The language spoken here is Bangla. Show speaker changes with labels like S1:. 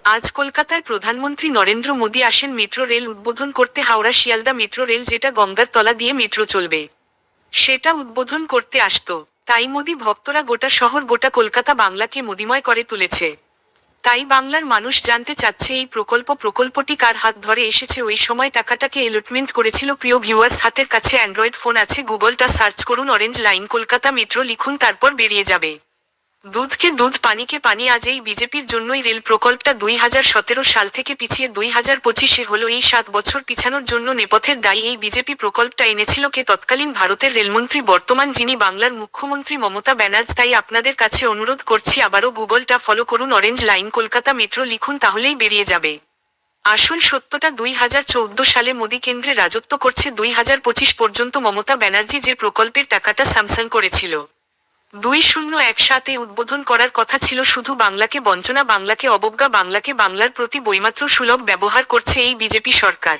S1: আজ কলকাতায় প্রধানমন্ত্রী নরেন্দ্র মোদী আসেন মেট্রো রেল উদ্বোধন করতে। হাওড়া শিয়ালদা মেট্রো রেল, যেটা গঙ্গার তলা দিয়ে মেট্রো চলবে, সেটা উদ্বোধন করতে আসতো। তাই মোদী ভক্তরা গোটা শহর, গোটা কলকাতা বাংলাকে মোদীময় করে তুলেছে। তাই বাংলার মানুষ জানতে চাচ্ছে এই প্রকল্পটি কার হাত ধরে এসেছে, ওই সময় টাকাটাকে এলটমেন্ট করেছিল। প্রিয় ভিউয়ার্স, হাতের কাছে অ্যান্ড্রয়েড ফোন আছে, গুগলটা সার্চ করুন, অরেঞ্জ লাইন কলকাতা মেট্রো লিখুন, তারপর বেরিয়ে যাবে। দুধকে দুধ, পানিকে পানি। আজ এই বিজেপির জন্যই রেল প্রকল্পটা 2017 সাল থেকে পিছিয়ে 2025-এ হলো। এই 7 বছর পিছানোর জন্য নেপথ্যের দায়ী এই বিজেপি প্রকল্পটা এনেছিল কে? তৎকালীন ভারতের রেলমন্ত্রী, বর্তমান যিনি বাংলার মুখ্যমন্ত্রী, মমতা ব্যানার্জি। তাই আপনাদের কাছে অনুরোধ করছি, আবারও গুগলটা ফলো করুন, অরেঞ্জ লাইন কলকাতা মেট্রো লিখুন, তাহলেই বেরিয়ে যাবে। আসল সত্যটা, 2014 সালে মোদী কেন্দ্রে রাজত্ব করছে, 2025 পর্যন্ত মমতা ব্যানার্জি যে প্রকল্পের টাকাটা স্যাংশন করেছিল 2017-এ উদ্বোধন করার কথা ছিল, শুধু বাংলাকে বঞ্চনা, বাংলাকে অবজ্ঞা, বাংলার প্রতি বৈমাত্র সুলভ ব্যবহার করছে এই বিজেপি সরকার।